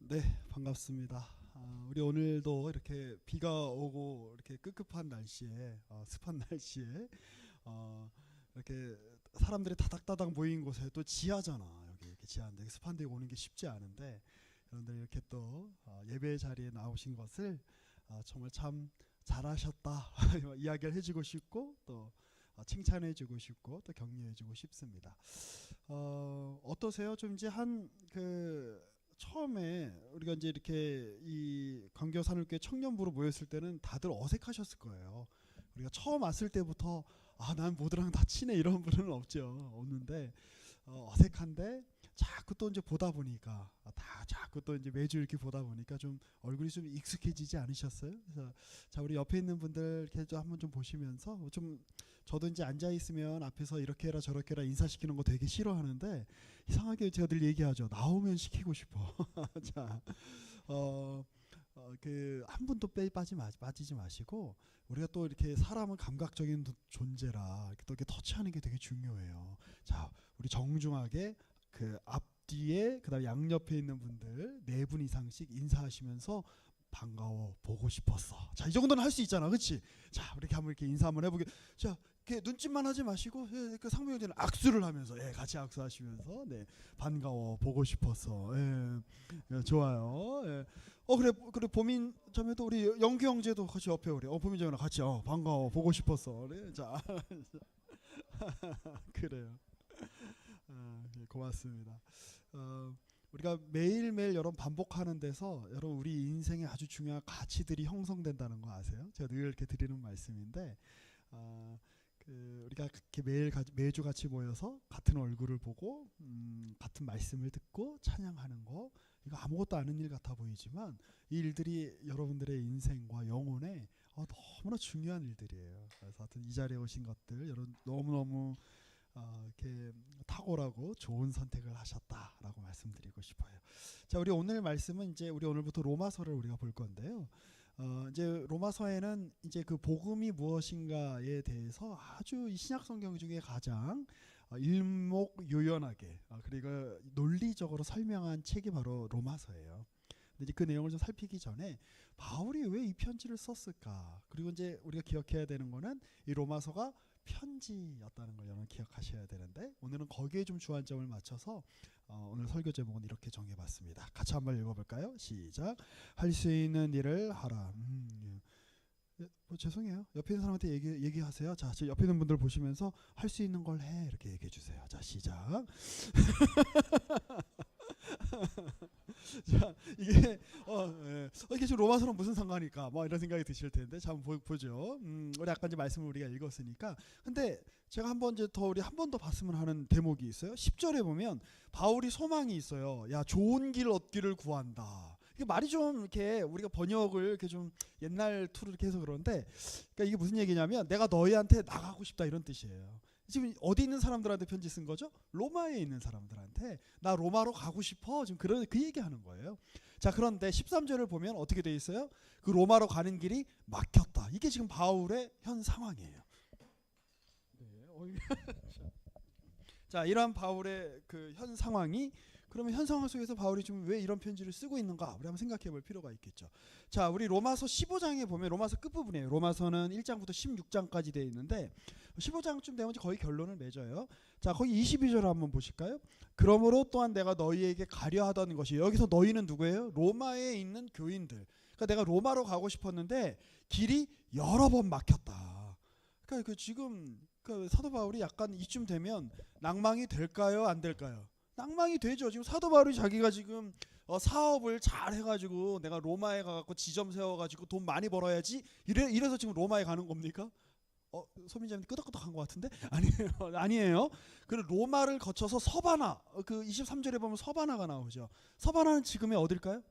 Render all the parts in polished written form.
네, 반갑습니다. 우리 오늘도 이렇게 비가 오고 이렇게 끄급한 날씨에 습한 날씨에 어, 이렇게 사람들이 다닥다닥 모인 곳에 또 지하잖아. 여기 이렇게 지하인데 습한 데 오는 게 쉽지 않은데 여러분들 이렇게 또 예배 자리에 나오신 것을 정말 참 잘하셨다 이야기를 해주고 싶고 또 칭찬해주고 싶고 또 격려해주고 싶습니다. 어떠세요? 좀 이제 한그 처음에 우리가 이제 이렇게 이 광교산울교회 청년부로 모였을 때는 다들 어색하셨을 거예요. 우리가 처음 왔을 때부터 난 모두랑 다 친해 이런 분은 없는데 어색한데 자꾸 또 이제 보다 보니까 다 자꾸 또 이제 매주 이렇게 보다 보니까 좀 얼굴이 좀 익숙해지지 않으셨어요? 그래서 자 우리 옆에 있는 분들 이렇게 좀 한번 좀 보시면서 좀 저도 이제 앉아 있으면 앞에서 이렇게 해라 저렇게 해라 인사시키는 거 되게 싫어하는데 이상하게 제가 늘 얘기하죠. 나오면 시키고 싶어. 자, 그 한 분도 빠지지 마시고 우리가 또 이렇게 사람은 감각적인 존재라 또 이렇게 터치하는 게 되게 중요해요. 자, 우리 정중하게 그 앞뒤에 그다음 양옆에 있는 분들 4분 이상씩 인사하시면서 반가워 보고 싶었어. 자, 이 정도는 할 수 있잖아, 그렇지? 자, 이렇게 한번 이렇게 인사 한번 해보게. 자, 이렇게 눈짓만 하지 마시고 그 상무형제는 악수를 하면서 같이 악수하시면서 반가워 보고 싶었어. 좋아요. 그래 보민 자매도 우리 영규 형제도 같이 옆에 우리 보민 자매랑 같이 반가워 보고 싶었어. 그래 자 그래요. 고맙습니다. 우리가 매일매일 여러분 반복하는 데서 여러분 우리 인생에 아주 중요한 가치들이 형성된다는 거 아세요? 제가 늘 이렇게 드리는 말씀인데 우리가 이렇게 매주 같이 모여서 같은 얼굴을 보고 같은 말씀을 듣고 찬양하는 거 이거 아무것도 아닌 일 같아 보이지만 이 일들이 여러분들의 인생과 영혼에 너무나 중요한 일들이에요. 그래서 하여튼 이 자리에 오신 것들 여러분 너무너무 이렇게 탁월하고 좋은 선택을 하셨다라고 말씀드리고 싶어요. 자, 우리 오늘 말씀은 이제 우리 오늘부터 로마서를 우리가 볼 건데요. 이제 로마서에는 이제 그 복음이 무엇인가에 대해서 아주 이 신약 성경 중에 가장 일목요연하게 그리고 논리적으로 설명한 책이 바로 로마서예요. 근데 이제 그 내용을 좀 살피기 전에 바울이 왜 이 편지를 썼을까? 그리고 이제 우리가 기억해야 되는 거는 이 로마서가 편지였다는 걸 여러분 기억하셔야 되는데 오늘은 거기에 좀 주안점을 맞춰서 오늘 설교 제목은 이렇게 정해봤습니다. 같이 한번 읽어볼까요? 시작. 할 수 있는 일을 하라. 죄송해요. 옆에 있는 사람한테 얘기하세요. 자, 옆에 있는 분들 보시면서 할 수 있는 걸 해 이렇게 얘기해 주세요. 자, 시작. 자, 이게 지금 로마서랑 무슨 상관일까? 뭐 이런 생각이 드실 텐데, 자, 한번 보죠. 우리 아까 이제 말씀을 우리가 읽었으니까. 근데 제가 한 번 이제 더 우리 한 번 더 봤으면 하는 대목이 있어요. 10절에 보면 바울이 소망이 있어요. 야, 좋은 길 얻기를 구한다. 이게 말이 좀 이렇게 우리가 번역을 이렇게 좀 옛날 투로 이렇게 해서 그러는데, 그러니까 이게 무슨 얘기냐면 내가 너희한테 나가고 싶다 이런 뜻이에요. 지금 어디 있는 사람들한테 편지 쓴 거죠? 로마에 있는 사람들한테 나 로마로 가고 싶어. 지금 그 얘기하는 거예요. 자, 그런데 13절을 보면 어떻게 돼 있어요? 그 로마로 가는 길이 막혔다. 이게 지금 바울의 현 상황이에요. 자, 이러한 바울의 그 현 상황이 그러면 현 상황 속에서 바울이 지금 왜 이런 편지를 쓰고 있는가? 우리 한번 생각해 볼 필요가 있겠죠. 자, 우리 로마서 15장에 보면 로마서 끝부분이에요. 로마서는 1장부터 16장까지 되어 있는데 15장쯤 되면 거의 결론을 맺어요. 자, 거기 22절 한번 보실까요? 그러므로 또한 내가 너희에게 가려 하던 것이 여기서 너희는 누구예요? 로마에 있는 교인들. 그러니까 내가 로마로 가고 싶었는데 길이 여러 번 막혔다. 그러니까 지금 그 사도 바울이 약간 이쯤 되면 낭망이 될까요? 안 될까요? 낭망이 되죠. 지금 사도 바울이 자기가 지금 사업을 잘 해가지고 내가 로마에 가갖고 지점 세워가지고 돈 많이 벌어야지 이래서 지금 로마에 가는 겁니까? 소민자님 끄덕끄덕한 것 같은데 아니에요. 아니에요. 그 로마를 거쳐서 서바나 그 23절에 보면 서바나가 나오죠. 서바나는 지금의 어딜까요?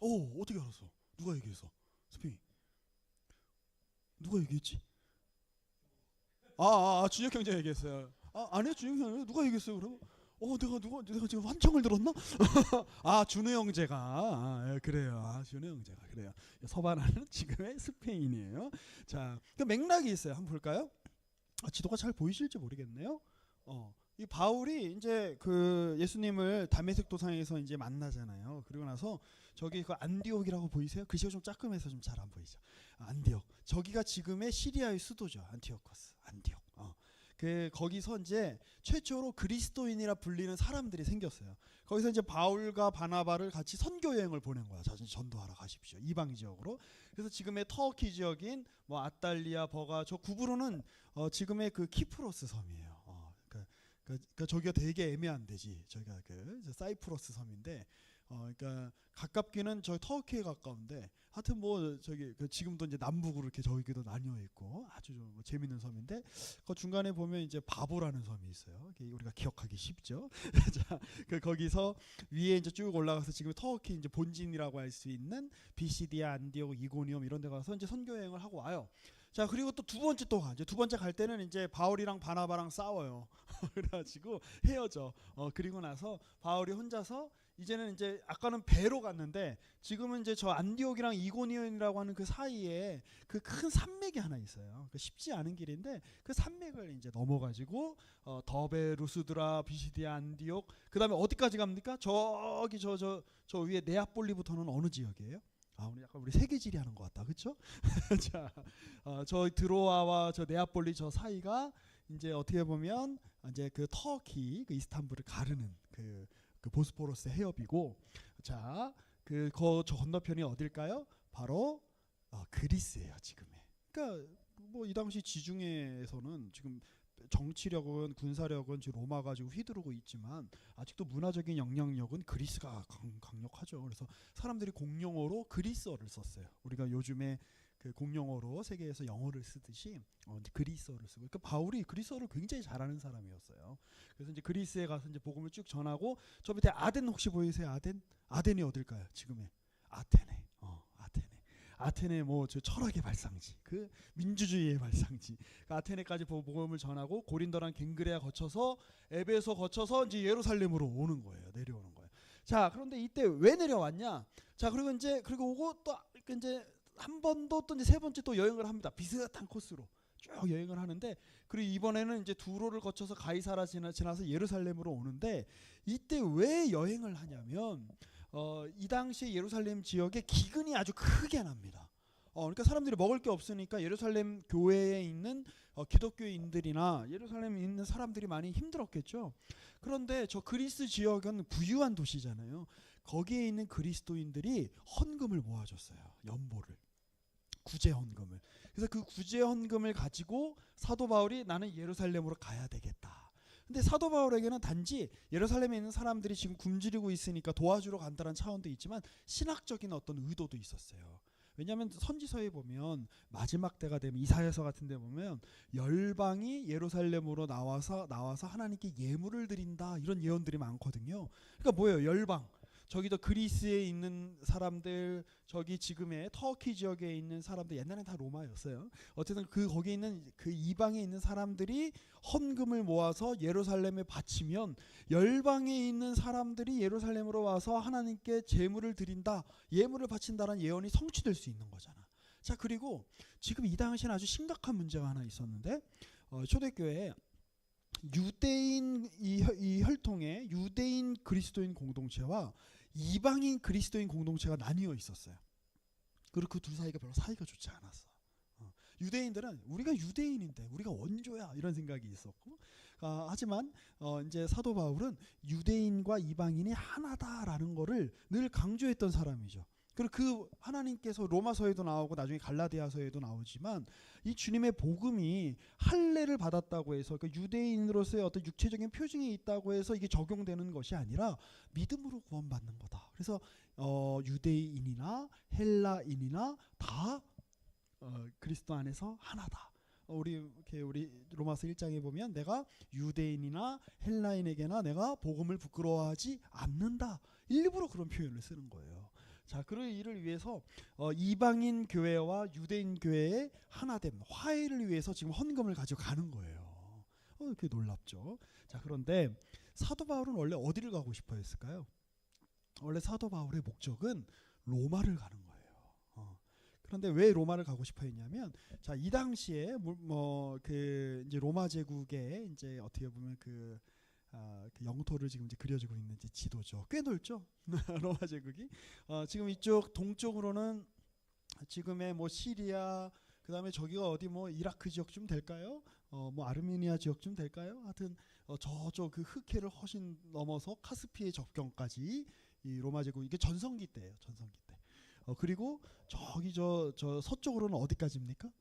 어떻게 알았어? 누가 얘기했어? 스피 누가 얘기했지? 준혁 형제 얘기했어요. 아니요, 준혁 형 누가 얘기했어요? 그럼 내가 지금 환청을 들었나? 준우 형제가 그래요. 준우 형제가 그래요. 서바나는 지금의 스페인이에요. 자, 그 맥락이 있어요. 한번 볼까요? 지도가 잘 보이실지 모르겠네요. 이 바울이 이제 그 예수님을 다메섹 도상에서 이제 만나잖아요. 그리고 나서 저기 그 안디옥이라고 보이세요? 글씨가 좀 작음해서 좀 잘 안 보이죠. 안디옥. 저기가 지금의 시리아의 수도죠. 안티오코스. 안디옥. 그 거기서 이제 최초로 그리스도인이라 불리는 사람들이 생겼어요. 거기서 이제 바울과 바나바를 같이 선교 여행을 보낸 거야. 자, 전도하러 가십시오. 이방 지역으로. 그래서 지금의 터키 지역인 뭐 아탈리아, 버가 저 구부로는 지금의 그 키프로스 섬이에요. 그러니까 저기가 되게 애매한 데지. 저희가 그 사이프러스 섬인데, 그러니까 가깝기는 저 터키에 가까운데, 하여튼 뭐 저기 그 지금도 이제 남북으로 이렇게 저기도 나뉘어 있고 아주 뭐 재밌는 섬인데, 그 중간에 보면 이제 바보라는 섬이 있어요. 우리가 기억하기 쉽죠. 자, 그 거기서 위에 이제 쭉 올라가서 지금 터키 이제 본진이라고 할 수 있는 비시디아, 안디옥, 이고니움 이런 데 가서 이제 선교 여행을 하고 와요. 자, 그리고 또 두 번째 또 가. 이제 두 번째 갈 때는 이제 바울이랑 바나바랑 싸워요. 그래가지고 헤어져. 그리고 나서 바울이 혼자서 이제는 이제 아까는 배로 갔는데 지금은 이제 저 안디옥이랑 이고니온이라고 하는 그 사이에 그 큰 산맥이 하나 있어요. 그 쉽지 않은 길인데 그 산맥을 이제 넘어가지고 더베, 루스드라, 비시디아, 안디옥, 그다음에 어디까지 갑니까? 저기 저 위에 네아폴리부터는 어느 지역이에요? 오늘 약간 우리 세계지리 하는 것 같다, 그렇죠? 자, 저 드로아와 저 네아폴리 저 사이가 이제 어떻게 보면 이제 그 터키 그 이스탄불을 가르는 그 보스포러스 해협이고, 자, 저 건너편이 어딜까요? 바로 그리스예요, 지금의. 그러니까 뭐 이 당시 지중해에서는 지금 정치력은 군사력은 지금 로마 가지고 휘두르고 있지만 아직도 문화적인 영향력은 그리스가 강력하죠. 그래서 사람들이 공용어로 그리스어를 썼어요. 우리가 요즘에 그 공용어로 세계에서 영어를 쓰듯이 이제 그리스어를 쓰고, 그러니까 바울이 그리스어를 굉장히 잘하는 사람이었어요. 그래서 이제 그리스에 가서 이제 복음을 쭉 전하고, 저 밑에 아덴 혹시 보이세요? 아덴이 어딜까요? 지금의 아테네. 아테네 뭐 저 철학의 발상지, 그 민주주의의 발상지, 그 아테네까지 복음을 전하고 고린도랑 갱그레아 거쳐서 에베소 거쳐서 이제 예루살렘으로 오는 거예요. 내려오는 거예요. 자, 그런데 이때 왜 내려왔냐? 자, 그리고 오고 또 이제 한 번 더 또 이제 세 번째 또 여행을 합니다. 비슷한 코스로 쭉 여행을 하는데, 그리고 이번에는 이제 두로를 거쳐서 가이사라 지나서 예루살렘으로 오는데, 이때 왜 여행을 하냐면 이 당시 예루살렘 지역에 기근이 아주 크게 납니다. 그러니까 사람들이 먹을 게 없으니까 예루살렘 교회에 있는 기독교인들이나 예루살렘에 있는 사람들이 많이 힘들었겠죠. 그런데 저 그리스 지역은 부유한 도시잖아요. 거기에 있는 그리스도인들이 헌금을 모아줬어요. 연보를. 구제 헌금을. 그래서 그 구제 헌금을 가지고 사도 바울이 나는 예루살렘으로 가야 되겠다. 근데 사도 바울에게는 단지 예루살렘에 있는 사람들이 지금 굶주리고 있으니까 도와주러 간다는 차원도 있지만 신학적인 어떤 의도도 있었어요. 왜냐하면 선지서에 보면 마지막 때가 되면 이사야서 같은 데 보면 열방이 예루살렘으로 나와서 하나님께 예물을 드린다, 이런 예언들이 많거든요. 그러니까 뭐예요? 열방. 저기도 그리스에 있는 사람들, 저기 지금의 터키 지역에 있는 사람들, 옛날엔 다 로마였어요. 어쨌든 거기에 있는 그 이방에 있는 사람들이 헌금을 모아서 예루살렘에 바치면 열방에 있는 사람들이 예루살렘으로 와서 하나님께 제물을 드린다, 예물을 바친다는 예언이 성취될 수 있는 거잖아. 자, 그리고 지금 이 당시에는 아주 심각한 문제가 하나 있었는데, 초대교회에 유대인 이 혈통의 유대인 그리스도인 공동체와 이방인 그리스도인 공동체가 나뉘어 있었어요. 그리고 그 두 사이가 별로 사이가 좋지 않았어. 유대인들은 우리가 유대인인데 우리가 원조야, 이런 생각이 있었고, 하지만 이제 사도 바울은 유대인과 이방인이 하나다라는 거를 늘 강조했던 사람이죠. 그리고 그 하나님께서 로마서에도 나오고 나중에 갈라디아서에도 나오지만 이 주님의 복음이 할례를 받았다고 해서 그 유대인으로서의 어떤 육체적인 표징이 있다고 해서 이게 적용되는 것이 아니라 믿음으로 구원받는 거다. 그래서 유대인이나 헬라인이나 다 그리스도 안에서 하나다. 우리 로마서 1장에 보면 내가 유대인이나 헬라인에게나 내가 복음을 부끄러워하지 않는다, 일부러 그런 표현을 쓰는 거예요. 자, 그 일을 위해서 이방인 교회와 유대인 교회의 하나됨, 화해를 위해서 지금 헌금을 가지고 가는 거예요. 그게 놀랍죠. 자, 그런데 사도 바울은 원래 어디를 가고 싶어 했을까요? 원래 사도 바울의 목적은 로마를 가는 거예요. 그런데 왜 로마를 가고 싶어 했냐면, 자, 이 당시에 이제 로마 제국의 이제 어떻게 보면 그 영토를 지금 이제 그려주고 있는 이제 지도죠. 꽤 넓죠. 로마 제국이. 지금 이쪽 동쪽으로는 지금의 뭐 시리아, 그다음에 저기가 어디 뭐 이라크 지역쯤 될까요? 뭐 아르메니아 지역쯤 될까요? 하여튼 저쪽 그 흑해를 훨씬 넘어서 카스피의 접경까지 이 로마 제국, 이게 전성기 때예요. 전성기 때. 그리고 저기 저 서쪽으로는 어디까지입니까?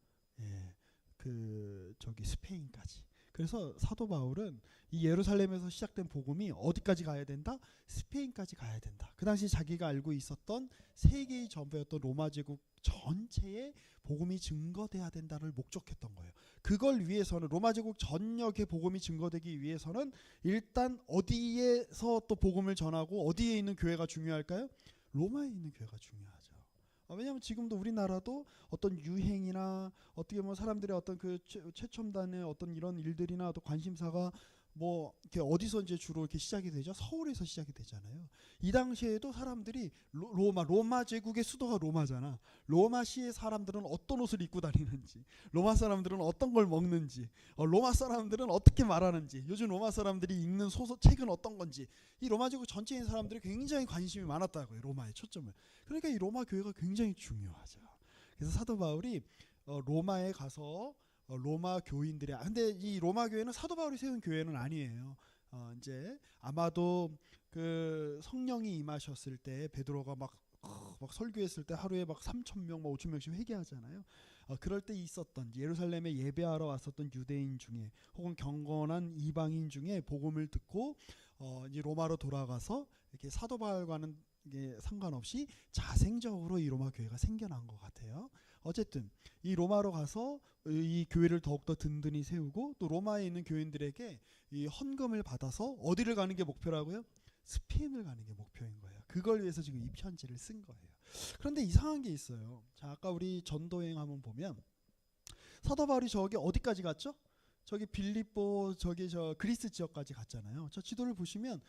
예, 그 저기 스페인까지. 그래서 사도 바울은 이 예루살렘에서 시작된 복음이 어디까지 가야 된다? 스페인까지 가야 된다. 그 당시 자기가 알고 있었던 세계의 전부였던 로마 제국 전체에 복음이 증거돼야 된다를 목적했던 거예요. 그걸 위해서는, 로마 제국 전역에 복음이 증거되기 위해서는 일단 어디에서 또 복음을 전하고 어디에 있는 교회가 중요할까요? 로마에 있는 교회가 중요하죠. 왜냐하면 지금도 우리나라도 어떤 유행이나 어떻게 뭐 사람들의 어떤 그 최첨단의 어떤 이런 일들이나 또 관심사가 뭐 이렇게 어디서 이제 주로 이렇게 시작이 되죠? 서울에서 시작이 되잖아요. 이 당시에도 사람들이 로마 제국의 수도가 로마잖아. 로마시의 사람들은 어떤 옷을 입고 다니는지, 로마 사람들은 어떤 걸 먹는지, 로마 사람들은 어떻게 말하는지, 요즘 로마 사람들이 읽는 책은 어떤 건지, 이 로마 제국 전체인 사람들이 굉장히 관심이 많았다고요. 로마의 초점을. 그러니까 이 로마 교회가 굉장히 중요하죠. 그래서 사도 바울이 로마에 가서 로마 교인들이, 근데 이 로마 교회는 사도 바울이 세운 교회는 아니에요. 이제 아마도 그 성령이 임하셨을 때 베드로가 막 설교했을 때 하루에 막 3,000명, 막 5,000명씩 회개하잖아요. 그럴 때 있었던, 예루살렘에 예배하러 왔었던 유대인 중에 혹은 경건한 이방인 중에 복음을 듣고 이제 로마로 돌아가서 이렇게 사도 바울과는 이게 상관없이 자생적으로 이 로마 교회가 생겨난 것 같아요. 어쨌든 이 로마로 가서 이 교회를 더욱더 든든히 세우고, 또 로마에 있는 교인들에게 이 헌금을 받아서 어디를 가는 게 목표라고요? 스페인을 가는 게 목표인 거예요. 그걸 위해서 지금 이 편지를 쓴 거예요. 그런데 이상한 게 있어요. 자, 아까 우리 전도여행 한번 보면 사도 바울이 저기 어디까지 갔죠? 저기 빌립보, 저기 저 그리스 지역까지 갔잖아요. 저 지도를 보시면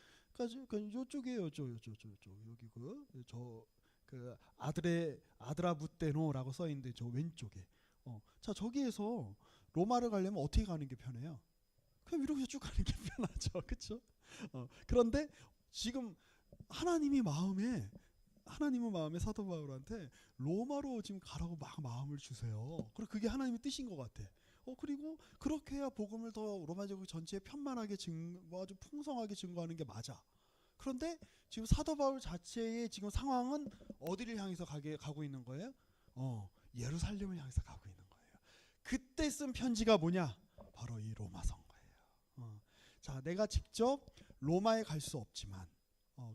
요쪽이에요. 여기 그 아드라무테노라고 써 있는데 저 왼쪽에. 자, 저기에서 로마를 가려면 어떻게 가는 게 편해요? 그냥 위로 쭉 가는 게 편하죠. 그렇죠? 그런데 지금 하나님은 마음에 사도 바울한테 로마로 지금 가라고 막 마음을 주세요. 그리고 그게 하나님의 뜻인 것 같아. 그리고 그렇게 해야 복음을 더 로마 제국 전체에 편만하게 아주 풍성하게 증거하는 게 맞아. 그런데 지금 사도 바울 자체의 지금 상황은 어디를 향해서 가고 있는 거예요? 예루살렘을 향해서 가고 있는 거예요. 그때 쓴 편지가 뭐냐? 바로 이 로마서인 거예요. 자, 내가 직접 로마에 갈 수 없지만,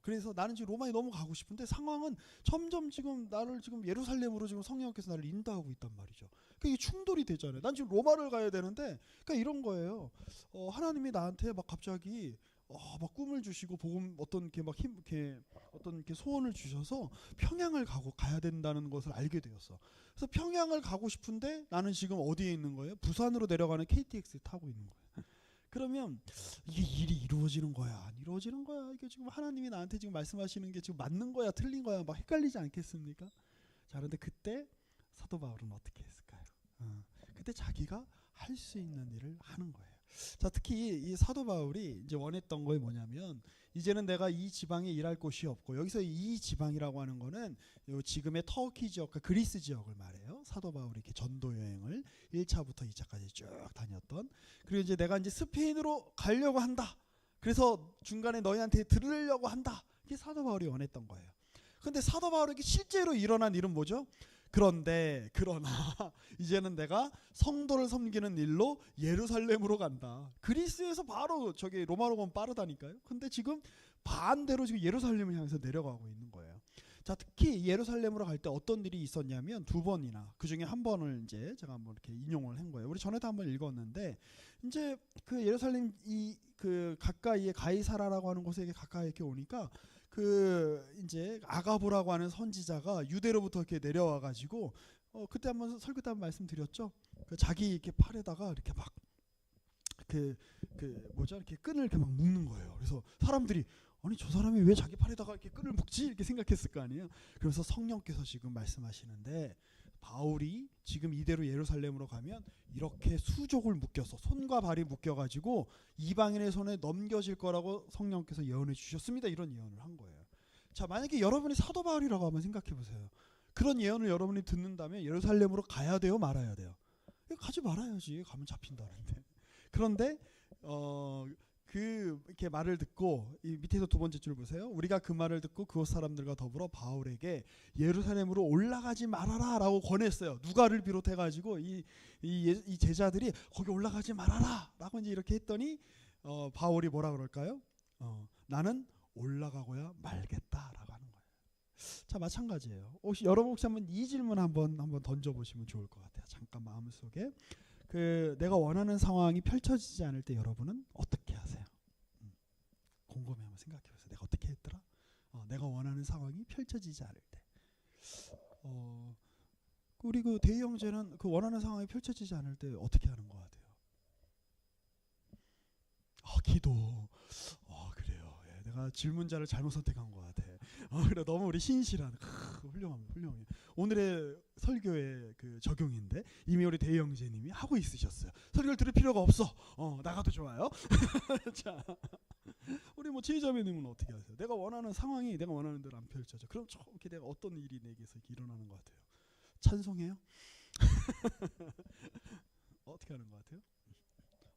그래서 나는 지금 로마에 너무 가고 싶은데 상황은 점점 지금 나를 지금 예루살렘으로 지금 성령께서 나를 인도하고 있단 말이죠. 그러니까 이게 충돌이 되잖아요. 난 지금 로마를 가야 되는데, 그러니까 이런 거예요. 하나님이 나한테 막 갑자기 막 꿈을 주시고 복음 어떤 이렇게 소원을 주셔서 평양을 가야 된다는 것을 알게 되었어. 그래서 평양을 가고 싶은데 나는 지금 어디에 있는 거예요? 부산으로 내려가는 KTX 타고 있는 거예요. 그러면 이게 일이 이루어지는 거야, 안 이루어지는 거야? 이게 지금 하나님이 나한테 지금 말씀하시는 게 지금 맞는 거야, 틀린 거야? 막 헷갈리지 않겠습니까? 자, 그런데 그때 사도 바울은 어떻게 했을까요? 그때 자기가 할 수 있는 일을 하는 거예요. 자, 특히 이 사도 바울이 이제 원했던 거 뭐냐면, 이제는 내가 이 지방에 일할 곳이 없고, 여기서 이 지방이라고 하는 거는 요 지금의 터키 지역과 그리스 지역을 말해요. 사도 바울이 이렇게 전도 여행을 1차부터 2차까지 쭉 다녔던. 그리고 이제 내가 이제 스페인으로 가려고 한다. 그래서 중간에 너희한테 들으려고 한다. 이게 사도 바울이 원했던 거예요. 근데 사도 바울에게 실제로 일어난 일은 뭐죠? 그러나 이제는 내가 성도를 섬기는 일로 예루살렘으로 간다. 그리스에서 바로 저기 로마로 가면 빠르다니까요. 근데 지금 반대로 지금 예루살렘을 향해서 내려가고 있는 거예요. 자, 특히 예루살렘으로 갈 때 어떤 일이 있었냐면 2번이나 그 중에 한 번을 이제 제가 한번 이렇게 인용을 한 거예요. 우리 전에도 한번 읽었는데, 이제 그 예루살렘 그 가까이에 가이사라라고 하는 곳에 가까이 이렇게 오니까 그 이제 아가보라고 하는 선지자가 유대로부터 이렇게 내려와 가지고 그때 한번 설교 때 한번 말씀드렸죠. 그 자기 이렇게 팔에다가 이렇게 막 이렇게 끈을 이렇게 막 묶는 거예요. 그래서 사람들이 아니 저 사람이 왜 자기 팔에다가 이렇게 끈을 묶지? 이렇게 생각했을 거 아니에요. 그래서 성령께서 지금 말씀하시는데 바울이 지금 이대로 예루살렘으로 가면 이렇게 수족을 묶여서 손과 발이 묶여가지고 이방인의 손에 넘겨질 거라고 성령께서 예언해 주셨습니다. 이런 예언을 한 거예요. 자, 만약에 여러분이 사도 바울이라고 한번 생각해 보세요. 그런 예언을 여러분이 듣는다면 예루살렘으로 가야 돼요, 말아야 돼요? 가지 말아야지. 가면 잡힌다는데. 그런데 이렇게 말을 듣고 이 밑에서 두 번째 줄 보세요. 우리가 그 말을 듣고 그곳 사람들과 더불어 바울에게 예루살렘으로 올라가지 말아라라고 권했어요. 누가를 비롯해 가지고 이 제자들이 거기 올라가지 말아라라고 이제 이렇게 했더니 바울이 뭐라 그럴까요? 나는 올라가고야 말겠다라고 하는 거예요. 자, 마찬가지예요. 여러분 혹시 한번 이 질문 한번 던져 보시면 좋을 것 같아요. 잠깐 마음속에 내가 원하는 상황이 펼쳐지지 않을 때 여러분은 어떻게 하세요? 곰곰이 한번 생각해 보세요. 내가 어떻게 했더라? 내가 원하는 상황이 펼쳐지지 않을 때. 우리 그 대희 형제는 그 원하는 상황이 펼쳐지지 않을 때 어떻게 하는 것 같아요? 기도. 그래요. 예, 내가 질문자를 잘못 선택한 것 같아. 그래, 너무 우리 신실한. 훌륭해. 오늘의 설교의 그 적용인데 이미 우리 대희 형제님이 하고 있으셨어요. 설교를 들을 필요가 없어. 나가도 좋아요. 자, 우리 뭐 지혜자매님은 어떻게 하세요? 내가 원하는 상황이 내가 원하는 대로 안 펼쳐져. 그럼 저렇게 내가 어떤 일이 내게서 이렇게 일어나는 것 같아요? 찬송해요? 어떻게 하는 것 같아요?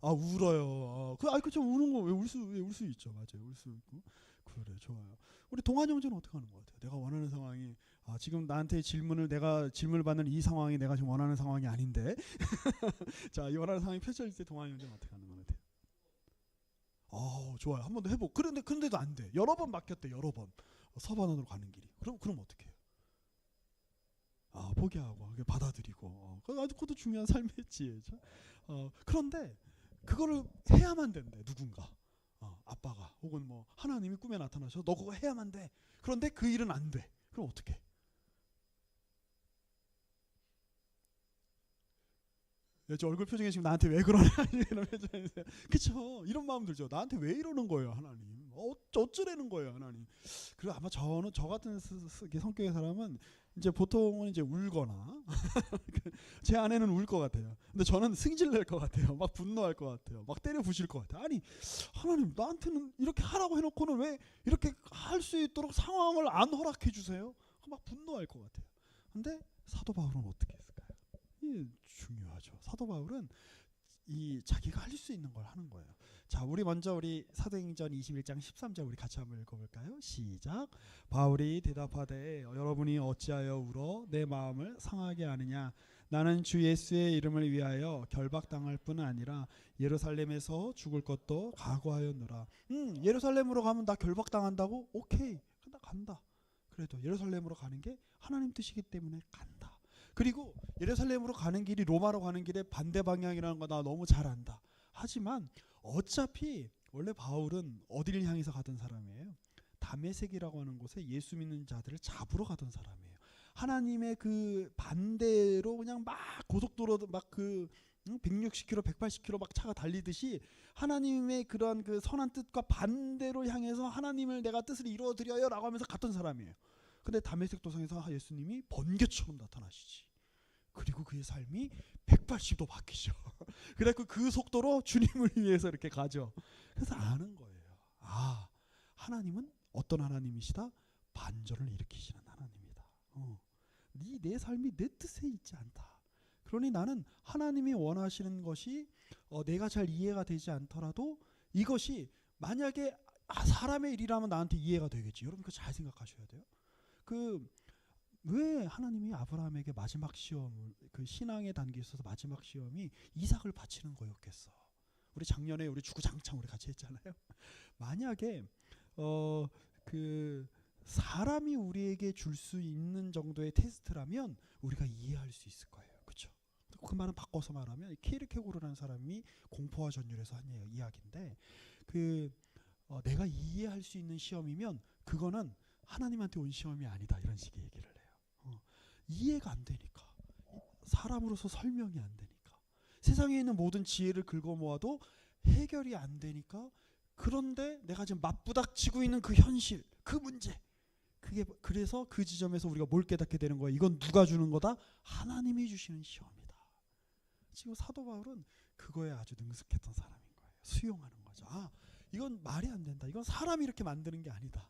울어요. 그쵸, 우는 거 왜 울 수 있죠. 맞아요. 울 수 있고. 그래, 좋아요. 우리 동환 형제는 어떻게 하는 것 같아요? 내가 원하는 상황이 지금 나한테 내가 질문을 받는 이 상황이 내가 지금 원하는 상황이 아닌데. 자, 이 원하는 상황이 펼쳐질 때 동환 형제는 어떻게 하는 것 같아요? 좋아요. 한 번 더 해보고. 그런데도 안 돼. 여러 번 맡겼대. 여러 번. 서반원으로 가는 길이. 그럼 어떻게 해요? 포기하고 받아들이고. 그것도 중요한 삶의 지혜죠. 그런데 그거를 해야만 된대. 누군가. 아빠가 혹은 뭐 하나님이 꿈에 나타나셔서 너 그거 해야만 돼. 그런데 그 일은 안 돼. 그럼 어떻게 해? 저 얼굴 표정이 지금 나한테 왜 그러냐 이런 표정이세요. 그쵸? 이런 마음 들죠. 나한테 왜 이러는 거예요, 하나님? 어쩌라는 거예요, 하나님? 그리고 아마 저 같은 성격의 사람은 이제 보통은 이제 울거나 제 아내는 울 것 같아요. 근데 저는 승질 낼 것 같아요. 막 분노할 것 같아요. 막 때려 부실 것 같아요. 아니, 하나님 나한테는 이렇게 하라고 해놓고는 왜 이렇게 할 수 있도록 상황을 안 허락해 주세요? 막 분노할 것 같아요. 근데 사도 바울은 어떻게 했을까요? 중요하죠. 사도 바울은 자기가 할 수 있는 걸 하는 거예요. 자, 우리 먼저 우리 사도행전 21장 13절 우리 같이 한번 읽어볼까요? 시작. 바울이 대답하되 여러분이 어찌하여 울어 내 마음을 상하게 하느냐? 나는 주 예수의 이름을 위하여 결박당할 뿐 아니라 예루살렘에서 죽을 것도 각오하였노라. 예루살렘으로 가면 나 결박당한다고? 오케이, 나 간다. 그래도 예루살렘으로 가는 게 하나님 뜻이기 때문에 간다. 그리고 예루살렘으로 가는 길이 로마로 가는 길의 반대 방향이라는 거 나 너무 잘 안다. 하지만 어차피 원래 바울은 어디를 향해서 가던 사람이에요? 다메섹이라고 하는 곳에 예수 믿는 자들을 잡으러 가던 사람이에요. 하나님의 그 반대로 그냥 막 고속도로 막 160km, 180km 막 차가 달리듯이 하나님의 그런 그 선한 뜻과 반대로 향해서 하나님을 내가 뜻을 이루어드려요라고 하면서 갔던 사람이에요. 근데 다메섹 도상에서 예수님이 번개처럼 나타나시지. 그리고 그의 삶이 180도 바뀌죠. 그래서 그 속도로 주님을 위해서 이렇게 가죠. 그래서 아는 거예요. 하나님은 어떤 하나님이시다? 반전을 일으키시는 하나님이다. 내 삶이 내 뜻에 있지 않다. 그러니 나는 하나님이 원하시는 것이 내가 잘 이해가 되지 않더라도 이것이 만약에 사람의 일이라면 나한테 이해가 되겠지. 여러분 그거 잘 생각하셔야 돼요. 왜 하나님이 아브라함에게 마지막 시험을 그 신앙의 단계에 있어서 마지막 시험이 이삭을 바치는 거였겠어. 우리 작년에 우리 주구장창 우리 같이 했잖아요. 만약에 그 사람이 우리에게 줄 수 있는 정도의 테스트라면 우리가 이해할 수 있을 거예요. 그렇죠? 그 말은 바꿔서 말하면 키르케고르라는 사람이 공포와 전율에서 한 이야기인데 내가 이해할 수 있는 시험이면 그거는 하나님한테 온 시험이 아니다 이런 식의 얘기를 해요. 이해가 안 되니까 사람으로서 설명이 안 되니까 세상에 있는 모든 지혜를 긁어 모아도 해결이 안 되니까 그런데 내가 지금 맞부닥치고 있는 그 현실 그 문제 그게 그래서 그 지점에서 우리가 뭘 깨닫게 되는 거야? 이건 누가 주는 거다? 하나님이 주시는 시험이다. 지금 사도 바울은 그거에 아주 능숙했던 사람인 거예요. 수용하는 거죠. 아, 이건 말이 안 된다. 이건 사람이 이렇게 만드는 게 아니다.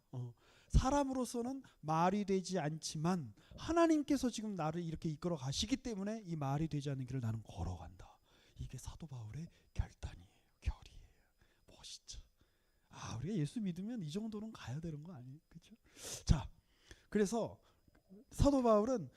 사람으로서는 말이 되지 않지만 하나님께서 지금 나를 이렇게 이끌어 가시기 때문에 이 말이 되지 않는 길을 나는 걸어간다. 이게 사도 바울의 결단이에요. 결이에요. 멋있죠. 아, 우리가 예수 믿으면 이 정도는 가야 되는 거 아니에요? 그렇죠? 자, 그래서 사도 바울은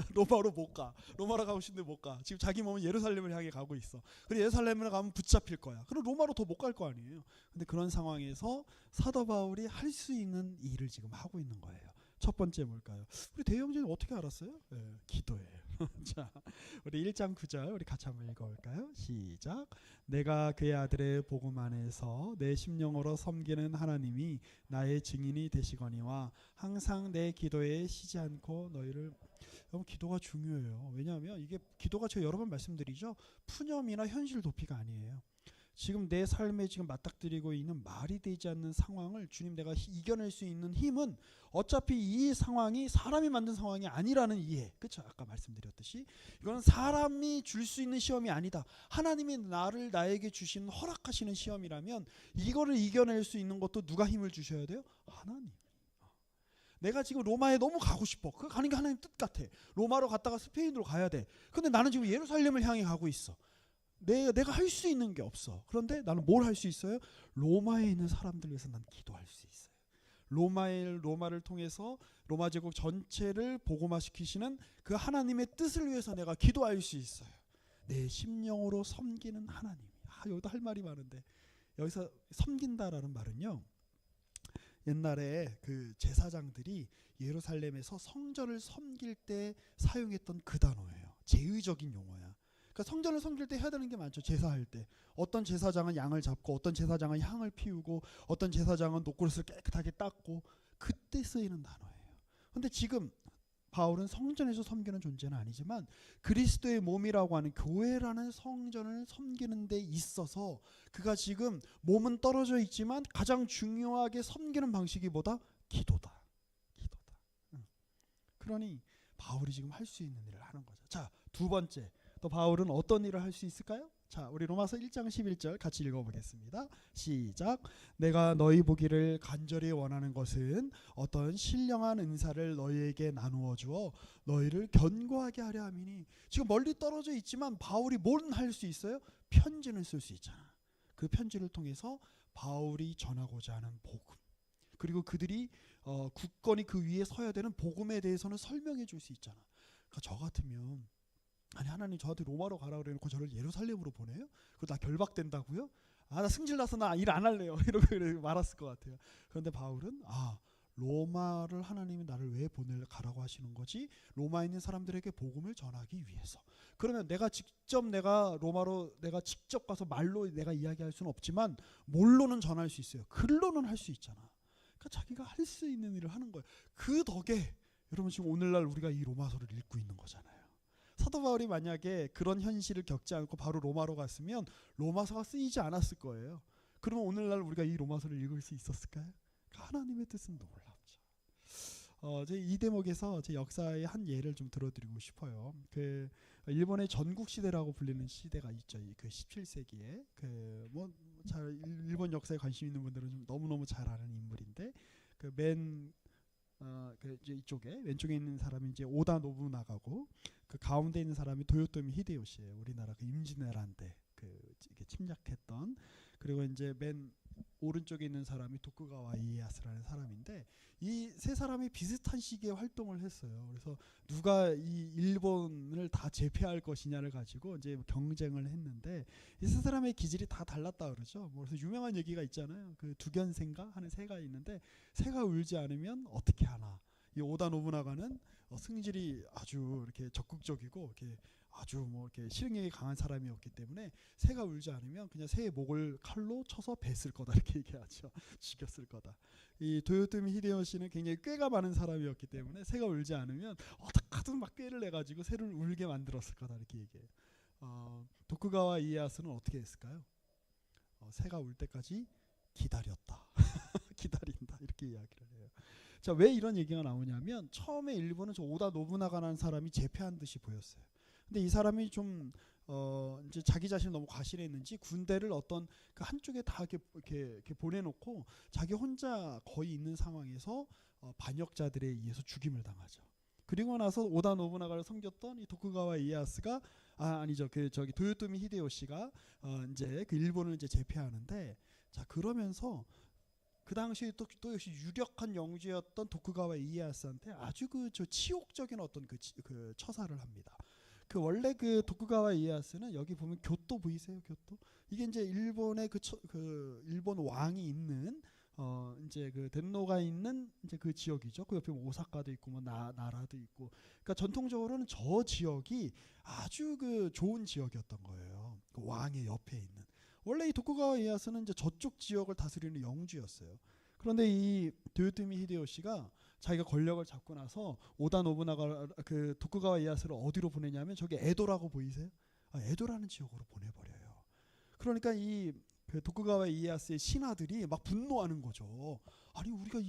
로마로 못 가. 로마로 가고 싶은데 못 가. 지금 자기 몸은 예루살렘을 향해 가고 있어. 그리고 예루살렘을 가면 붙잡힐 거야. 그럼 로마로 더 못 갈 거 아니에요. 근데 그런 상황에서 사도 바울이 할 수 있는 일을 지금 하고 있는 거예요. 첫 번째 뭘까요? 우리 대형제는 어떻게 알았어요? 네, 기도예요. 자, 우리 1장 9절 우리 같이 한번 읽어볼까요? 시작. 내가 그의 아들의 복음 안에서 내 심령으로 섬기는 하나님이 나의 증인이 되시거니와 항상 내 기도에 쉬지 않고 너희를. 여러분, 기도가 중요해요. 왜냐하면 이게 기도가 제가 여러 번 말씀드리죠. 푸념이나 현실 도피가 아니에요. 지금 내 삶에 지금 맞닥뜨리고 있는 말이 되지 않는 상황을 주님 내가 이겨낼 수 있는 힘은 어차피 이 상황이 사람이 만든 상황이 아니라는 이해. 그렇죠? 아까 말씀드렸듯이 이건 사람이 줄 수 있는 시험이 아니다. 하나님이 나에게 주신 허락하시는 시험이라면 이거를 이겨낼 수 있는 것도 누가 힘을 주셔야 돼요? 하나님. 내가 지금 로마에 너무 가고 싶어. 그 가는 게 하나님 뜻 같아. 로마로 갔다가 스페인으로 가야 돼. 근데 나는 지금 예루살렘을 향해 가고 있어. 내가 할 수 있는 게 없어. 그런데 나는 뭘 할 수 있어요? 로마에 있는 사람들 위해서 난 기도할 수 있어요. 로마를 통해서 로마 제국 전체를 복음화시키시는 그 하나님의 뜻을 위해서 내가 기도할 수 있어요. 내 심령으로 섬기는 하나님. 여기도 할 말이 많은데 여기서 섬긴다라는 말은요. 옛날에 그 제사장들이 예루살렘에서 성전을 섬길 때 사용했던 그 단어예요. 제의적인 용어야. 그러니까 성전을 섬길 때 해야 되는 게 많죠. 제사할 때 어떤 제사장은 양을 잡고 어떤 제사장은 향을 피우고 어떤 제사장은 녹그릇을 깨끗하게 닦고 그때 쓰이는 단어예요. 근데 지금 바울은 성전에서 섬기는 존재는 아니지만 그리스도의 몸이라고 하는 교회라는 성전을 섬기는 데 있어서 그가 지금 몸은 떨어져 있지만 가장 중요하게 섬기는 방식이 뭐다? 기도다. 그러니 바울이 지금 할 수 있는 일을 하는 거죠. 자, 두 번째, 또 바울은 어떤 일을 할 수 있을까요? 자, 우리 로마서 1장 11절 같이 읽어보겠습니다. 시작. 내가 너희 보기를 간절히 원하는 것은 어떤 신령한 은사를 너희에게 나누어 주어 너희를 견고하게 하려 함이니. 지금 멀리 떨어져 있지만 바울이 뭘 할 수 있어요? 편지를 쓸 수 있잖아. 그 편지를 통해서 바울이 전하고자 하는 복음, 그리고 그들이 굳건히 그 위에 서야 되는 복음에 대해서는 설명해 줄 수 있잖아. 그러니까 저 같으면 아니 하나님 저한테 로마로 가라 그래놓고 저를 예루살렘으로 보내요? 그거 나 결박된다고요? 나 승질나서 나 일 안 할래요. 이러고 말았을 것 같아요. 그런데 바울은 로마를 하나님이 나를 왜 가라고 하시는 거지? 로마에 있는 사람들에게 복음을 전하기 위해서. 그러면 내가 로마로 내가 직접 가서 말로 내가 이야기할 수는 없지만 뭘로는 전할 수 있어요. 글로는 할 수 있잖아. 그러니까 자기가 할 수 있는 일을 하는 거예요. 그 덕에 여러분 지금 오늘날 우리가 이 로마서를 읽고 있는 거잖아요. 사도 바울이 만약에 그런 현실을 겪지 않고 바로 로마로 갔으면 로마서가 쓰이지 않았을 거예요. 그러면 오늘날 우리가 이 로마서를 읽을 수 있었을까요? 하나님의 뜻은 놀랍죠. 제 이 대목에서 제 역사의 한 예를 좀 들어드리고 싶어요. 그 일본의 전국 시대라고 불리는 시대가 있죠. 그 17세기에 일본 역사에 관심 있는 분들은 좀 너무너무 잘 아는 인물인데 이제 이쪽에 왼쪽에 있는 사람이 이제 오다 노부나가고 그 가운데 있는 사람이 도요토미 히데요시예요. 우리나라 그 임진왜란 때 이렇게 침략했던. 그리고 이제 맨 오른쪽에 있는 사람이 도쿠가와 이에야스라는 사람인데 이 세 사람이 비슷한 시기에 활동을 했어요. 그래서 누가 이 일본을 다 제패할 것이냐를 가지고 이제 경쟁을 했는데 이 세 사람의 기질이 다 달랐다 그러죠. 그래서 유명한 얘기가 있잖아요. 그 두견새인가 하는 새가 있는데 새가 울지 않으면 어떻게 하나. 이 오다 노부나가는 승질이 아주 이렇게 적극적이고 이렇게 아주 이렇게 실행력이 강한 사람이었기 때문에 새가 울지 않으면 그냥 새의 목을 칼로 쳐서 뱄을 거다 이렇게 얘기하죠. 죽였을 거다. 이 도요토미 히데요시는 굉장히 꾀가 많은 사람이었기 때문에 새가 울지 않으면 어떻게든 막 꾀를 내 가지고 새를 울게 만들었을 거다 이렇게 얘기해요. 도쿠가와 이에야스는 어떻게 했을까요? 새가 울 때까지 기다렸다. 기다린다 이렇게 이야기를 해요. 자, 왜 이런 얘기가 나오냐면 처음에 일본은 저 오다 노부나가라는 사람이 제패한 듯이 보였어요. 근데 이 사람이 좀 이제 자기 자신을 너무 과신했는지 군대를 어떤 그 한쪽에 다 이렇게 보내놓고 자기 혼자 거의 있는 상황에서 반역자들에 의해서 죽임을 당하죠. 그리고 나서 오다 노부나가를 섬겼던 이 도쿠가와 이에야스가 아니죠, 그 저기 도요토미 히데요시가 이제 그 일본을 이제 제패하는데, 자 그러면서 그 당시에 또 역시 유력한 영주였던 도쿠가와 이에야스한테 아주 그 저 치욕적인 어떤 그 처사를 합니다. 그 원래 그 도쿠가와 이에야스는 여기 보면 교토 보이세요? 교토 이게 이제 일본의 그 일본 왕이 있는 이제 그 덴노가 있는 이제 그 지역이죠. 그 옆에 뭐 오사카도 있고 뭐 나라도 있고. 그러니까 전통적으로는 저 지역이 아주 그 좋은 지역이었던 거예요. 그 왕의 옆에 있는. 원래 이 도쿠가와 이에야스는 이제 저쪽 지역을 다스리는 영주였어요. 그런데 이 도요토미 히데요시가 자기가 권력을 잡고 나서 오다 노부나가 그 도쿠가와 이에야스를 어디로 보내냐면 저기 에도라고 보이세요? 에도라는 지역으로 보내버려요. 그러니까 그 도쿠가와 이에야스의 신하들이 막 분노하는 거죠. 아니 우리가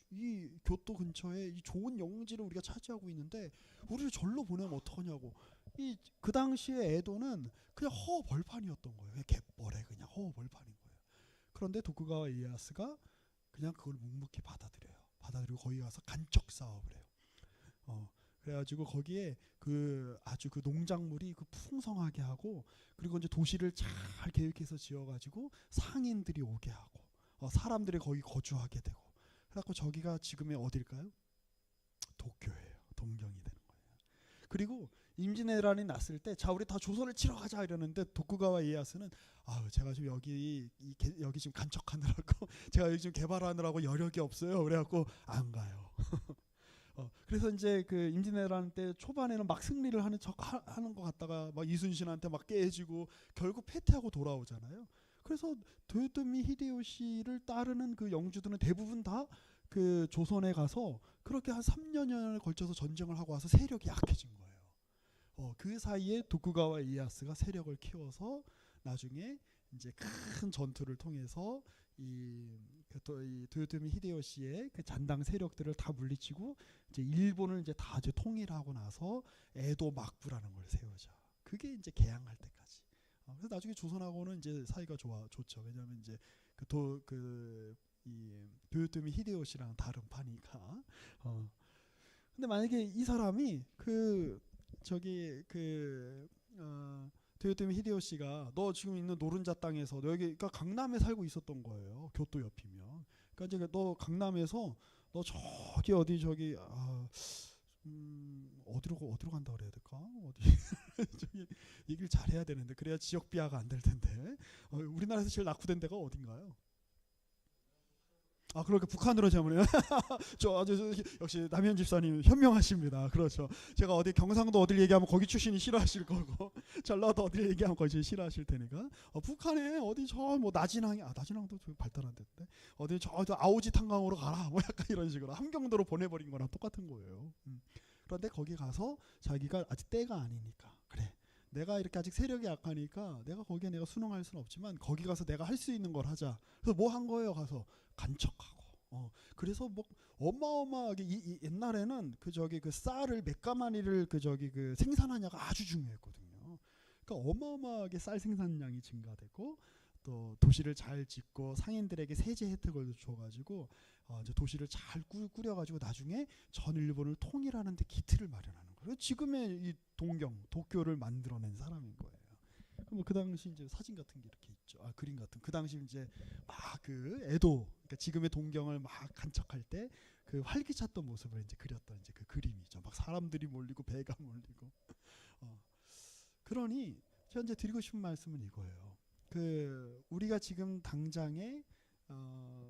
이 교토 근처에 이 좋은 영지를 우리가 차지하고 있는데 우리를 절로 보내면 어떡하냐고. 그 당시에 에도는 그냥 허벌판이었던 거예요. 그냥 갯벌에 그냥 허벌판인 거예요. 그런데 도쿠가와 이에야스가 그냥 그걸 묵묵히 받아들이고 거기 가서 간척 사업을 해요. 그래가지고 거기에 그 아주 그 농작물이 그 풍성하게 하고, 그리고 이제 도시를 잘 계획해서 지어가지고 상인들이 오게 하고 사람들이 거기 거주하게 되고, 그래갖고 저기가 지금의 어딜까요? 도쿄예요. 동경이 되는 거예요. 그리고 임진왜란이 났을 때 자 우리 다 조선을 치러 가자 이러는데 도쿠가와 이에야스는 제가 지금 여기 지금 간척하느라고 제가 여기 지금 개발하느라고 여력이 없어요. 그래갖고 안 가요. 그래서 이제 그 임진왜란 때 초반에는 막 승리를 하는 것 같다가 막 이순신한테 막 깨지고 결국 패퇴하고 돌아오잖아요. 그래서 도요토미 히데요시를 따르는 그 영주들은 대부분 다 그 조선에 가서 그렇게 한 3년을 걸쳐서 전쟁을 하고 와서 세력이 약해진 거예요. 그 사이에 도쿠가와 이에야스가 세력을 키워서 나중에 이제 큰 전투를 통해서 이 도요토미 히데요시의 그 잔당 세력들을 다 물리치고 이제 일본을 이제 다 이제 통일하고 나서 에도 막부라는 걸 세우죠. 그게 이제 개항할 때까지. 그래서 나중에 조선하고는 이제 사이가 좋죠. 왜냐하면 이제 이 도요토미 히데요시랑 다른 파니까. 근데 만약에 이 사람이 도요토미 히데요시가 너 지금 있는 노른자 땅에서 너 여기 그러니까 강남에 살고 있었던 거예요. 교토 옆이면. 그러니까 이제 너 강남에서 너 저기 어디로 간다 그래야 될까? 어디 저기 얘기를 잘해야 되는데 그래야 지역 비하가 안 될 텐데. 우리나라에서 제일 낙후된 데가 어딘가요? 그렇게 북한으로 재물이요. 저 역시 남현 집사님 현명하십니다. 그렇죠. 제가 어디 경상도 어딜 얘기하면 거기 출신이 싫어하실 거고 전라도 어딜 얘기하면 거기 싫어하실 테니까. 북한에 어디 저 뭐 나진항도 좀 발달 안 됐는데 어디 저 아오지 탄강으로 가라 뭐 약간 이런 식으로 함경도로 보내버린 거랑 똑같은 거예요. 그런데 거기 가서 자기가 아직 때가 아니니까 그래. 내가 이렇게 아직 세력이 약하니까 내가 거기에 내가 순응할 수는 없지만 거기 가서 내가 할 수 있는 걸 하자. 그래서 뭐 한 거예요? 가서 간척하고. 그래서 뭐 어마어마하게 옛날에는 그 쌀을 몇 가마니를 그 생산하냐가 아주 중요했거든요. 그러니까 어마어마하게 쌀 생산량이 증가되고 또 도시를 잘 짓고 상인들에게 세제 혜택을 줘가지고 이제 도시를 잘 꾸려가지고 나중에 전 일본을 통일하는데 기틀을 마련하는 거예요. 지금의 이 도쿄를 만들어낸 사람인 거예요. 그 당시 이제 사진 같은 게 이렇게 있죠. 그림 같은. 그 당시 이제 막 그 에도, 그러니까 지금의 동경을 막 간척할 때 그 활기찼던 모습을 이제 그렸던 이제 그 그림이죠. 막 사람들이 몰리고 배가 몰리고. 그러니 제가 이제 드리고 싶은 말씀은 이거예요. 우리가 지금 당장에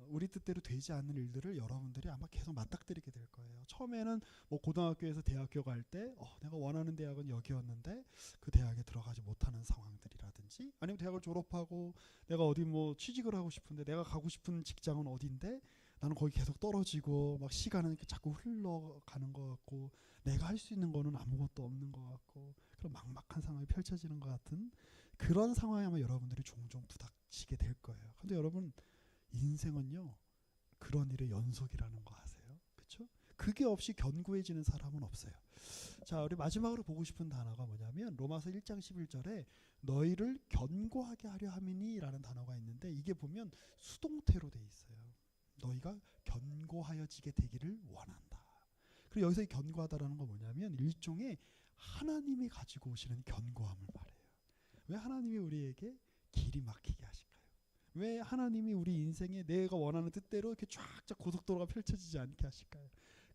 우리 뜻대로 되지 않는 일들을 여러분들이 아마 계속 맞닥뜨리게 될 거예요. 처음에는 뭐 고등학교에서 대학교 갈 때 내가 원하는 대학은 여기였는데 그 대학에 들어가지 못하는 상황들이라든지, 아니면 대학을 졸업하고 내가 어디 뭐 취직을 하고 싶은데 내가 가고 싶은 직장은 어딘데 나는 거기 계속 떨어지고 막 시간은 자꾸 흘러가는 것 같고 내가 할 수 있는 거는 아무것도 없는 것 같고 그런 막막한 상황이 펼쳐지는 것 같은 그런 상황에 아마 여러분들이 종종 부닥치게 될 거예요. 근데 여러분 인생은요 그런 일의 연속이라는 거 아세요? 그렇죠? 그게 없이 견고해지는 사람은 없어요. 자, 우리 마지막으로 보고 싶은 단어가 뭐냐면 로마서 1장 11절에 너희를 견고하게 하려 함이니라는 단어가 있는데 이게 보면 수동태로 돼 있어요. 너희가 견고하여지게 되기를 원한다. 그리고 여기서 이 견고하다라는 건 뭐냐면 일종의 하나님이 가지고 오시는 견고함을 말해요. 왜 하나님이 우리에게 길이 막히게 하실까요? 왜 하나님이 우리 인생에 내가 원하는 뜻대로 이렇게 쫙쫙 고속도로가 펼쳐지지 않게 하실까요?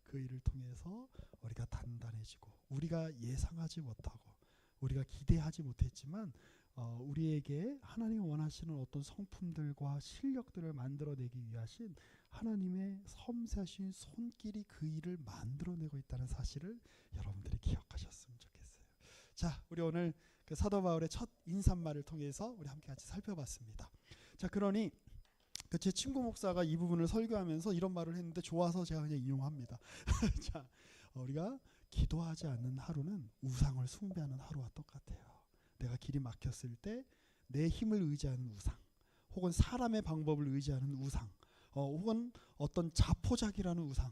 그 일을 통해서 우리가 단단해지고 우리가 예상하지 못하고 우리가 기대하지 못했지만 우리에게 하나님이 원하시는 어떤 성품들과 실력들을 만들어내기 위하신 하나님의 섬세하신 손길이 그 일을 만들어내고 있다는 사실을 여러분들이 기억하셨으면 좋겠어요. 자, 우리 오늘 그 사도 바울의 첫 인사말을 통해서 우리 함께 같이 살펴봤습니다. 자, 그러니 제 친구 목사가 이 부분을 설교하면서 이런 말을 했는데 좋아서 제가 그냥 인용합니다. 자, 우리가 기도하지 않는 하루는 우상을 숭배하는 하루와 똑같아요. 내가 길이 막혔을 때 내 힘을 의지하는 우상, 혹은 사람의 방법을 의지하는 우상, 혹은 어떤 자포자기라는 우상,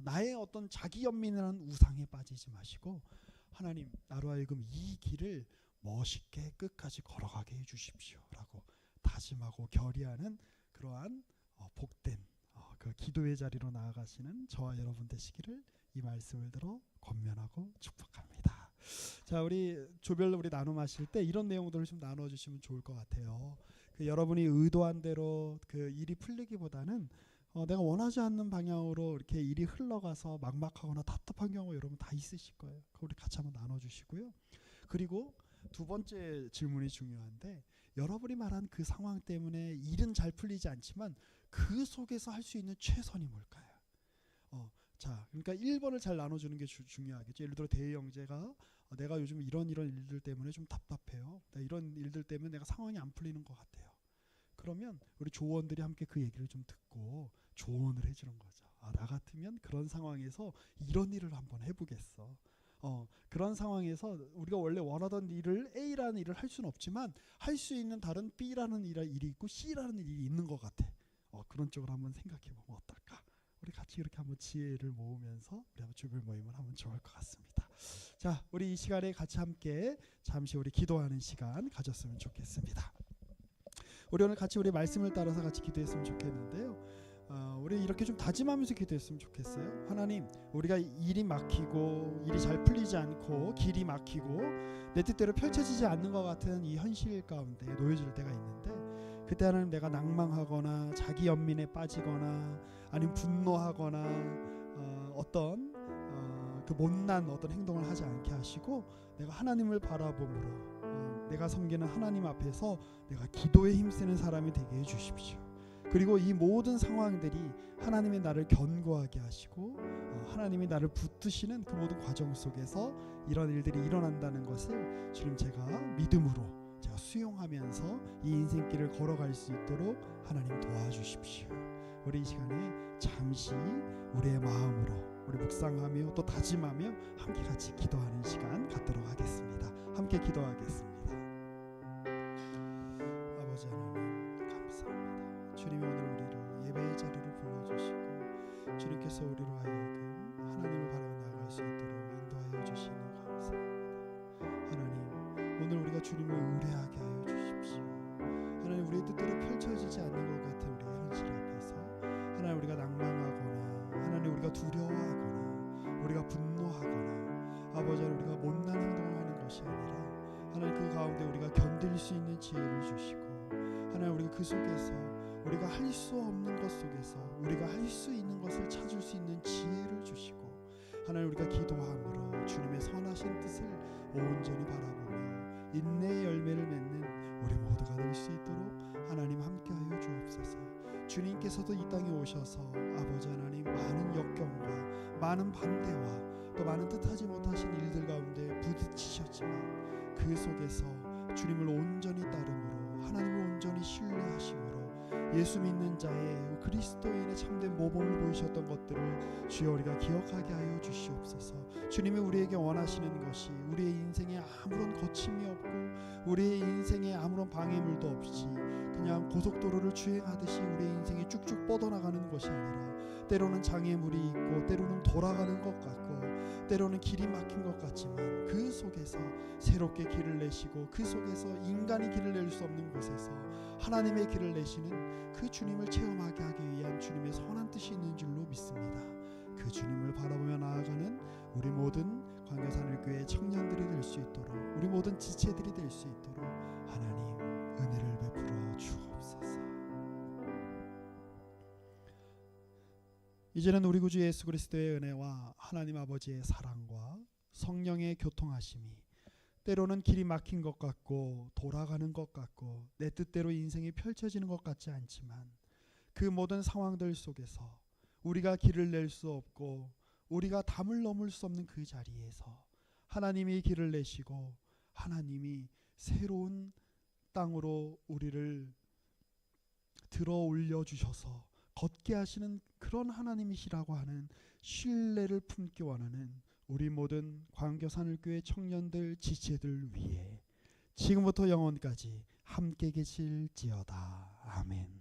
나의 어떤 자기 연민이라는 우상에 빠지지 마시고 하나님, 나로 하여금 이 길을 멋있게 끝까지 걸어가게 해주십시오 라고 다짐하고 결의하는 그러한 복된 그 기도의 자리로 나아가시는 저와 여러분 되시기를 이 말씀을 들어 권면하고 축복합니다. 자, 우리 조별로 우리 나눔하실 때 이런 내용들을 좀 나눠주시면 좋을 것 같아요. 여러분이 의도한 대로 그 일이 풀리기보다는 내가 원하지 않는 방향으로 이렇게 일이 흘러가서 막막하거나 답답한 경우 여러분 다 있으실 거예요. 그거 우리 같이 한번 나눠주시고요. 그리고 두 번째 질문이 중요한데 여러분이 말한 그 상황 때문에 일은 잘 풀리지 않지만 그 속에서 할 수 있는 최선이 뭘까요? 자, 그러니까 1번을 잘 나눠주는 게 중요하겠죠. 예를 들어 대희 형제가 내가 요즘 이런 일들 때문에 좀 답답해요. 이런 일들 때문에 내가 상황이 안 풀리는 것 같아요. 그러면 우리 조원들이 함께 그 얘기를 좀 듣고 조언을 해주는 거죠. 나 같으면 그런 상황에서 이런 일을 한번 해보겠어. 그런 상황에서 우리가 원래 원하던 일을 A라는 일을 할 수는 없지만 할 수 있는 다른 B라는 일이 있고 C라는 일이 있는 것 같아. 그런 쪽으로 한번 생각해보면 어떨까? 우리 같이 이렇게 한번 지혜를 모으면서 우리 한번 주별 모임을 하면 좋을 것 같습니다. 자, 우리 이 시간에 같이 함께 잠시 우리 기도하는 시간 가졌으면 좋겠습니다. 우리 오늘 같이 우리 말씀을 따라서 같이 기도했으면 좋겠는데요. 우리 이렇게 좀 다짐하면서 기도했으면 좋겠어요. 하나님, 우리가 일이 막히고 일이 잘 풀리지 않고 길이 막히고 내 뜻대로 펼쳐지지 않는 것 같은 이 현실 가운데 놓여질 때가 있는데 그때 하나님 내가 낭망하거나 자기 연민에 빠지거나 아니면 분노하거나 어떤 그 못난 어떤 행동을 하지 않게 하시고 내가 하나님을 바라봄으로 내가 섬기는 하나님 앞에서 내가 기도에 힘쓰는 사람이 되게 해주십시오. 그리고 이 모든 상황들이 하나님이 나를 견고하게 하시고 하나님이 나를 붙드시는 그 모든 과정 속에서 이런 일들이 일어난다는 것을 주님 제가 믿음으로 제가 수용하면서 이 인생길을 걸어갈 수 있도록 하나님 도와주십시오. 우리 이 시간에 잠시 우리의 마음으로 우리 묵상하며 또 다짐하며 함께 같이 기도하는 시간 갖도록 하겠습니다. 함께 기도하겠습니다. 아버지 하나님 감사합니다. 주님이 오늘 우리를 예배의 자리로 불러주시고 주님께서 우리로 하여금 하나님을 바라보 나아갈 수 있도록 인도하여 주시니 감사합니다. 하나님, 오늘 우리가 주님을 의뢰하게 하여 주십시오. 하나님, 우리의 뜻대로 펼쳐지지 않는 것 같은 우리의 현실 앞에서 하나님 우리가 낭망하거나 하나님 우리가 두려워하거나 우리가 분노하거나 아버지 하나님 우리가 못난 행동을 하는 것이 아니라 하나님 그 가운데 우리가 견딜 수 있는 지혜를 주시고 하나님 우리가 그 속에서 우리가 할 수 없는 것 속에서 우리가 할 수 있는 것을 찾을 수 있는 지혜를 주시고 하나님 우리가 기도함으로 주님의 선하신 뜻을 온전히 바라보며 인내의 열매를 맺는 우리 모두가 될 수 있도록 하나님 함께하여 주옵소서. 주님께서도 이 땅에 오셔서 아버지 하나님 많은 역경과 많은 반대와 또 많은 뜻하지 못하신 일들 가운데 부딪히셨지만 그 속에서 주님을 온전히 따름으로 하나님을 온전히 신뢰하심으로 예수 믿는 자의 그리스도인의 참된 모범을 보이셨던 것들을 주여 우리가 기억하게 하여 주시옵소서. 주님이 우리에게 원하시는 것이 우리의 인생에 아무런 거침이 없고 우리의 인생에 아무런 방해물도 없이 그냥 고속도로를 주행하듯이 우리의 인생이 쭉쭉 뻗어나가는 것이 아니라 때로는 장애물이 있고 때로는 돌아가는 것 같고 때로는 길이 막힌 것 같지만 그 속에서 새롭게 길을 내시고 그 속에서 인간이 길을 낼 수 없는 곳에서 하나님의 길을 내시는 그 주님을 체험하게 하기 위한 주님의 선한 뜻이 있는 줄로 믿습니다. 그 주님을 바라보며 나아가는 우리 모든 광야산을교회 청년들이 될 수 있도록 우리 모든 지체들이 될 수 있도록 하나님 은혜를 베풀어 주옵소서. 이제는 우리 구주 예수 그리스도의 은혜와 하나님 아버지의 사랑과 성령의 교통하심이 때로는 길이 막힌 것 같고 돌아가는 것 같고 내 뜻대로 인생이 펼쳐지는 것 같지 않지만 그 모든 상황들 속에서 우리가 길을 낼 수 없고 우리가 담을 넘을 수 없는 그 자리에서 하나님이 길을 내시고 하나님이 새로운 땅으로 우리를 들어 올려 주셔서 걷게 하시는 그런 하나님이시라고 하는 신뢰를 품기 원하는 우리 모든 광교산을교회 청년들 지체들 위해 지금부터 영원까지 함께 계실지어다. 아멘.